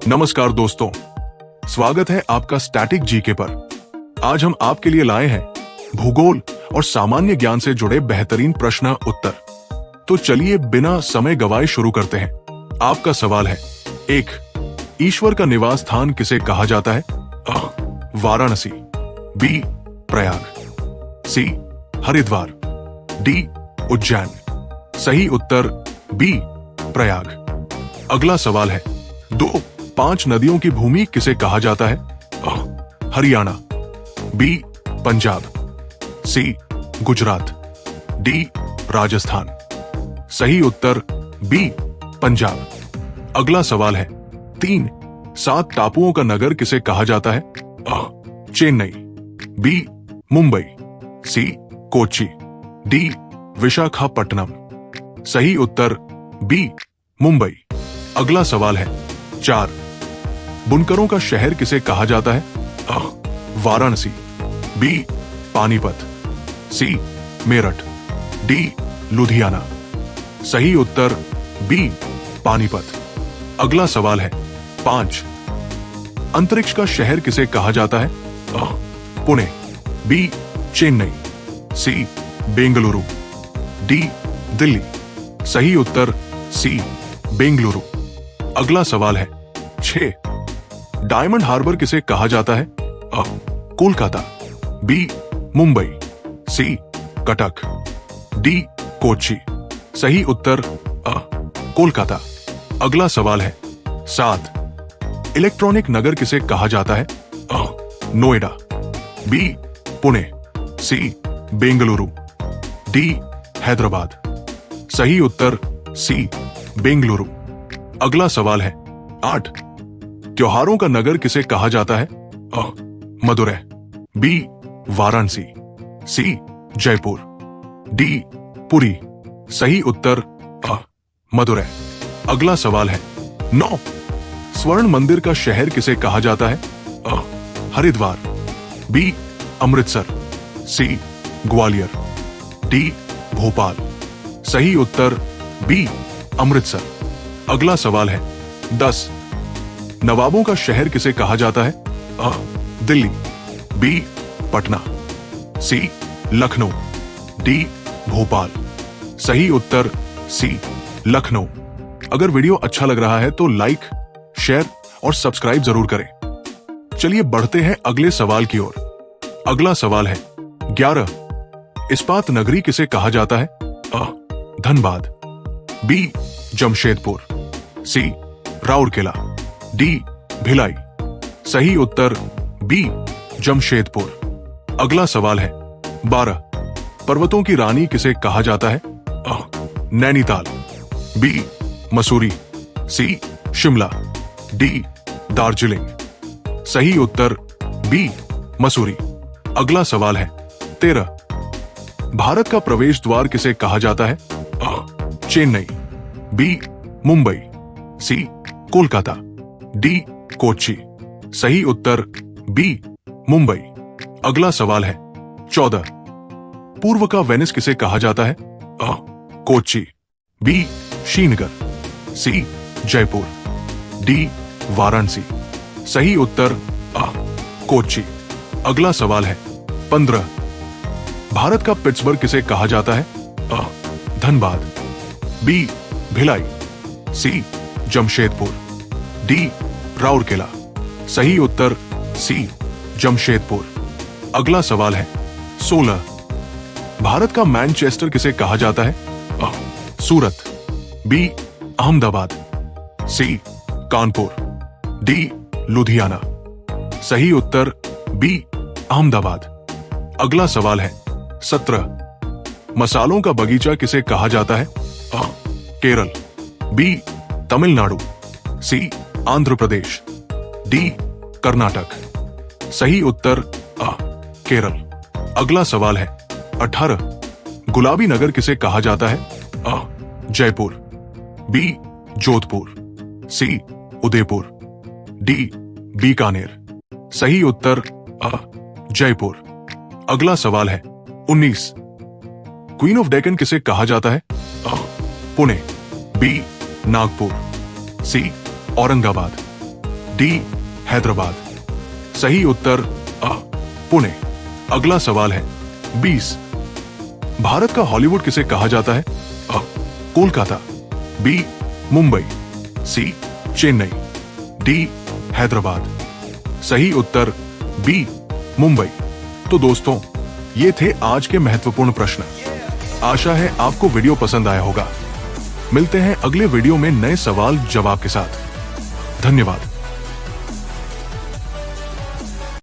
नमस्कार दोस्तों, स्वागत है आपका स्टैटिक जीके पर। आज हम आपके लिए लाए हैं भूगोल और सामान्य ज्ञान से जुड़े बेहतरीन प्रश्न उत्तर। तो चलिए बिना समय गवाए शुरू करते हैं। आपका सवाल है, 1. ईश्वर का निवास स्थान किसे कहा जाता है? अ. वाराणसी, बी. प्रयाग, सी. हरिद्वार, डी. उज्जैन। सही उत्तर बी. प्रयाग। अगला सवाल है, 2. 5 नदियों की भूमि किसे कहा जाता है? अ. हरियाणा, बी. पंजाब, सी. गुजरात, डी. राजस्थान। सही उत्तर बी. पंजाब। अगला सवाल है, 3. 7 टापुओं का नगर किसे कहा जाता है? अ. चेन्नई, बी. मुंबई, सी. कोच्चि, डी. विशाखापट्टनम। सही उत्तर बी. मुंबई। अगला सवाल है, 4. बुनकरों का शहर किसे कहा जाता है? अ. वाराणसी, बी. पानीपत, सी. मेरठ, डी. लुधियाना। सही उत्तर बी. पानीपत। अगला सवाल है, 5. अंतरिक्ष का शहर किसे कहा जाता है? अ. पुणे, बी. चेन्नई, सी. बेंगलुरु, डी. दिल्ली। सही उत्तर सी. बेंगलुरु। अगला सवाल है, 6. डायमंड हार्बर किसे कहा जाता है? अ. कोलकाता, बी. मुंबई, सी. कटक, डी. कोच्चि। सही उत्तर अ. कोलकाता। अगला सवाल है, 7. इलेक्ट्रॉनिक नगर किसे कहा जाता है? अ. नोएडा, बी. पुणे, सी. बेंगलुरु, डी. हैदराबाद। सही उत्तर सी. बेंगलुरु। अगला सवाल है, 8. त्योहारों का नगर किसे कहा जाता है? अ. मदुरै, बी. वाराणसी, सी. जयपुर, डी. पुरी। सही उत्तर अ. मदुरै। अगला सवाल है, 9. स्वर्ण मंदिर का शहर किसे कहा जाता है? अ. हरिद्वार, बी. अमृतसर, सी. ग्वालियर, डी. भोपाल। सही उत्तर बी. अमृतसर। अगला सवाल है, 10. नवाबों का शहर किसे कहा जाता है? अ. दिल्ली, बी. पटना, सी. लखनऊ, डी. भोपाल। सही उत्तर सी. लखनऊ। अगर वीडियो अच्छा लग रहा है तो लाइक, शेयर और सब्सक्राइब जरूर करें। चलिए बढ़ते हैं अगले सवाल की ओर। अगला सवाल है, 11. इस्पात नगरी किसे कहा जाता है? अ. धनबाद, बी. जमशेदपुर, सी. राउरकेला, डी. भिलाई। सही उत्तर बी. जमशेदपुर। अगला सवाल है, 12. पर्वतों की रानी किसे कहा जाता है? अ. नैनीताल, बी. मसूरी, सी. शिमला, डी. दार्जिलिंग। सही उत्तर बी. मसूरी। अगला सवाल है, 13. भारत का प्रवेश द्वार किसे कहा जाता है? अ. चेन्नई, बी. मुंबई, सी. कोलकाता, डी. कोच्चि। सही उत्तर बी. मुंबई। अगला सवाल है, 14. पूर्व का वेनिस किसे कहा जाता है? अ. कोच्चि, बी. श्रीनगर, सी. जयपुर, डी. वाराणसी। सही उत्तर अ. कोच्चि। अगला सवाल है, 15. भारत का पिट्सबर्ग किसे कहा जाता है? अ. धनबाद, बी. भिलाई, सी. जमशेदपुर, डी. राउरकेला। सही उत्तर सी. जमशेदपुर। अगला सवाल है, 16. भारत का मैनचेस्टर किसे कहा जाता है? अ. सूरत, बी. अहमदाबाद, सी. कानपुर, डी. लुधियाना। सही उत्तर बी. अहमदाबाद। अगला सवाल है, 17. मसालों का बगीचा किसे कहा जाता है? अ. केरल, बी. तमिलनाडु, सी. आंध्र प्रदेश, डी. कर्नाटक। सही उत्तर अ. केरल। अगला सवाल है, 18. गुलाबी नगर किसे कहा जाता है? अ. जयपुर, बी. जोधपुर, सी. उदयपुर, डी. बीकानेर। सही उत्तर अ. जयपुर। अगला सवाल है, 19. क्वीन ऑफ डेक्कन किसे कहा जाता है? अ. पुणे, बी. नागपुर, सी. औरंगाबाद, डी हैदराबाद। सही उत्तर अ पुणे। अगला सवाल है 20। भारत का हॉलीवुड किसे कहा जाता है? अ कोलकाता, बी मुंबई, सी चेन्नई, डी हैदराबाद। सही उत्तर बी मुंबई। तो दोस्तों, ये थे आज के महत्वपूर्ण प्रश्न। आशा है आपको वीडियो पसंद आया होगा। मिलते हैं अगले वीडियो में नए सवाल जवाब के साथ। धन्यवाद।